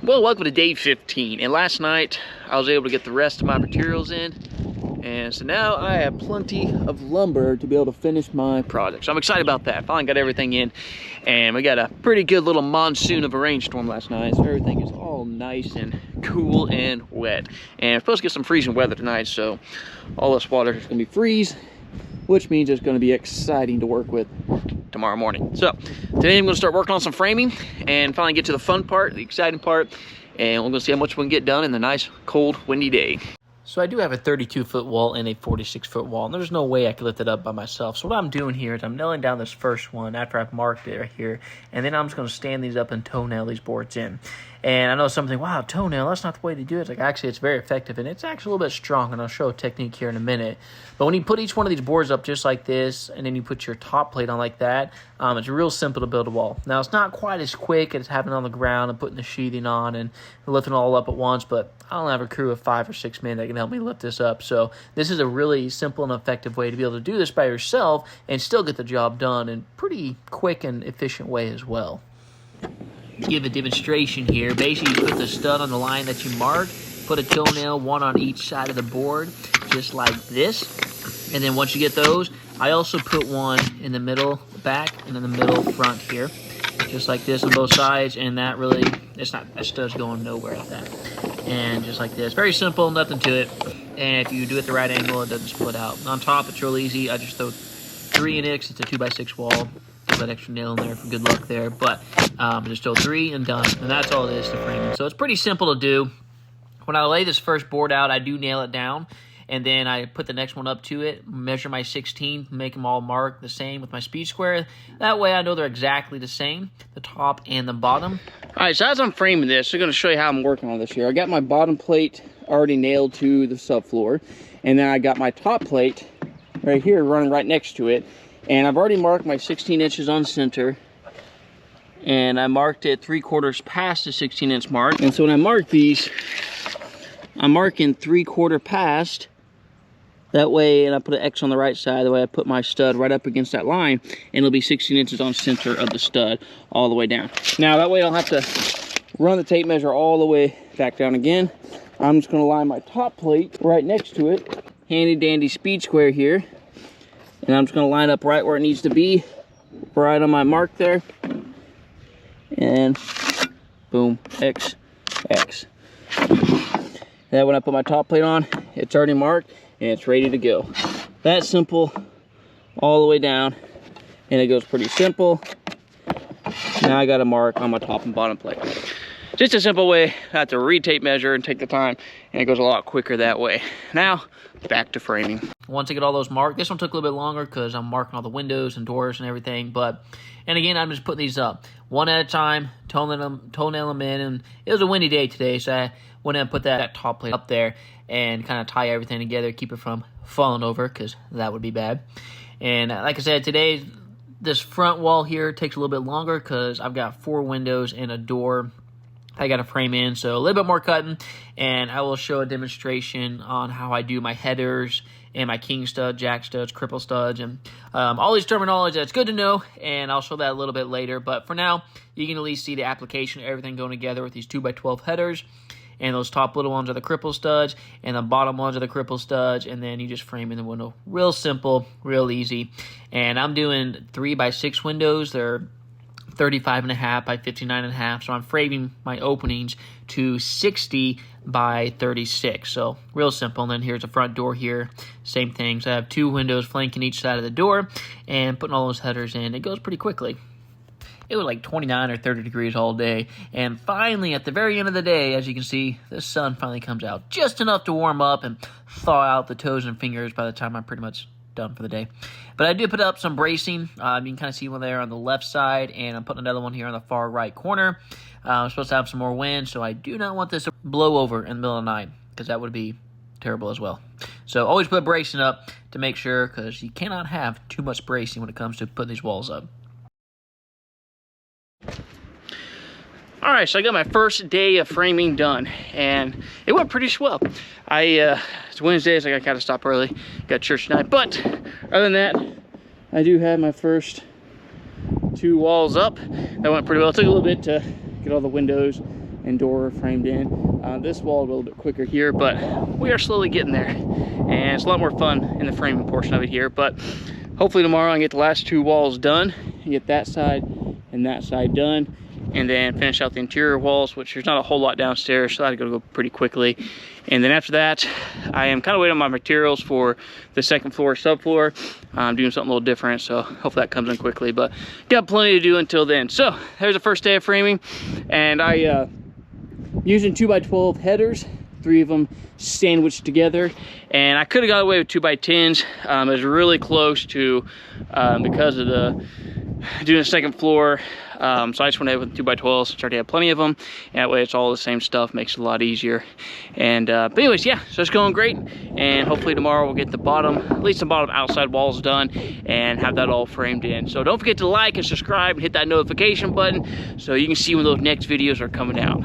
Well, welcome to day 15, and last night I was able to get the rest of my materials in, and so now I have plenty of lumber to be able to finish my project. So I'm excited about that. Finally got everything in, and we got a pretty good little monsoon of a rainstorm last night, so everything is all nice and cool and wet. And we're supposed to get some freezing weather tonight, so all this water is going to be freeze, which means it's going to be exciting to work with tomorrow morning. So today I'm going to start working on some framing and finally get to the fun part, the exciting part, and we're going to see how much we can get done in the nice, cold, windy day. So I do have a 32-foot wall and a 46-foot wall, and there's no way I could lift it up by myself. So what I'm doing here is I'm nailing down this first one after I've marked it right here, and then I'm just going to stand these up and toenail these boards in. And I know something, wow, toenail, that's not the way to do it. It's like, actually, it's very effective, and it's actually a little bit strong, and I'll show a technique here in a minute. But when you put each one of these boards up just like this, and then you put your top plate on like that, it's real simple to build a wall. Now, it's not quite as quick as having it on the ground and putting the sheathing on and lifting it all up at once, but I don't have a crew of 5 or 6 men that can help me lift this up. So this is a really simple and effective way to be able to do this by yourself and still get the job done in a pretty quick and efficient way as well. Give a demonstration here. Basically, you put the stud on the line that you marked, put a toenail, one on each side of the board, just like this. And then once you get those, I also put one in the middle back and in the middle front here, just like this on both sides. And that really, that stud's going nowhere like that. And just like this, very simple, nothing to it. And if you do it the right angle, it doesn't split out. On top, it's real easy. I just throw 3 in it. It's a 2x6 wall. That extra nail in there for good luck there, but just throw 3 and done, and that's all it is to framing. So it's pretty simple to do. When I lay this first board out, I do nail it down, and then I put the next one up to it, measure my 16, make them all mark the same with my speed square. That way I know they're exactly the same, the top and the bottom. All right, so as I'm framing this, I'm going to show you how I'm working on this here. I got my bottom plate already nailed to the subfloor, and then I got my top plate right here running right next to it. And I've already marked my 16 inches on center, and I marked it 3/4 past the 16-inch mark. And so when I mark these, I'm marking 3/4 past. That way, and I put an X on the right side, the way I put my stud right up against that line, and it'll be 16 inches on center of the stud all the way down. Now that way I don't have to run the tape measure all the way back down again. I'm just gonna line my top plate right next to it. Handy dandy speed square here. And I'm just going to line up right where it needs to be, right on my mark there. And boom, X, X. Then when I put my top plate on, it's already marked and it's ready to go. That's simple all the way down, and it goes pretty simple. Now I got a mark on my top and bottom plate. Just a simple way not to re-tape measure and take the time, and it goes a lot quicker that way. Now, back to framing. Once I get all those marked, this one took a little bit longer because I'm marking all the windows and doors and everything, and again, I'm just putting these up one at a time, toenail them in, and it was a windy day today, so I went in and put that top plate up there and kind of tie everything together, keep it from falling over, because that would be bad. And like I said, today, this front wall here takes a little bit longer because I've got 4 windows and a door I got to frame in, so a little bit more cutting, and I will show a demonstration on how I do my headers and my king stud, jack studs, cripple studs, and all these terminology that's good to know, and I'll show that a little bit later. But for now, you can at least see the application of everything going together with these 2x12 headers, and those top little ones are the cripple studs, and the bottom ones are the cripple studs, and then you just frame in the window. Real simple, real easy, and I'm doing 3x6 windows. They're 35.5 by 59.5, so I'm framing my openings to 60 by 36, so real simple. And then here's the front door here, same thing. So I have 2 windows flanking each side of the door, and putting all those headers in, it goes pretty quickly. It was like 29 or 30 degrees all day, and finally, at the very end of the day, as you can see, the sun finally comes out, just enough to warm up and thaw out the toes and fingers by the time I'm pretty much done for the day. But I did put up some bracing. You can kind of see one there on the left side, and I'm putting another one here on the far right corner. I'm supposed to have some more wind, so I do not want this to blow over in the middle of the night, because that would be terrible as well. So always put bracing up to make sure, because you cannot have too much bracing when it comes to putting these walls up. All right, so I got my first day of framing done, and it went pretty swell. It's Wednesday, so I got to stop early. Got church tonight, but other than that, I do have my first 2 walls up. That went pretty well. It took a little bit to get all the windows and door framed in. This wall a little bit quicker here, but we are slowly getting there, and it's a lot more fun in the framing portion of it here. But hopefully tomorrow I can get the last 2 walls done, and get that side and that side done, and then finish out the interior walls, which there's not a whole lot downstairs, so that'll go pretty quickly. And then after that, I am kind of waiting on my materials for the second floor, subfloor. I'm doing something a little different, so hopefully that comes in quickly, but got plenty to do until then. So there's the first day of framing, and I using 2x12 headers, 3 of them sandwiched together, and I could have got away with 2x10s. It was really close to, because of the doing the second floor, so I just went ahead with 2x12s. Started to have plenty of them, and that way it's all the same stuff, makes it a lot easier. And but anyways, yeah, so it's going great, and hopefully tomorrow we'll get the bottom, at least the bottom outside walls done, and have that all framed in. So don't forget to like and subscribe and hit that notification button so you can see when those next videos are coming out.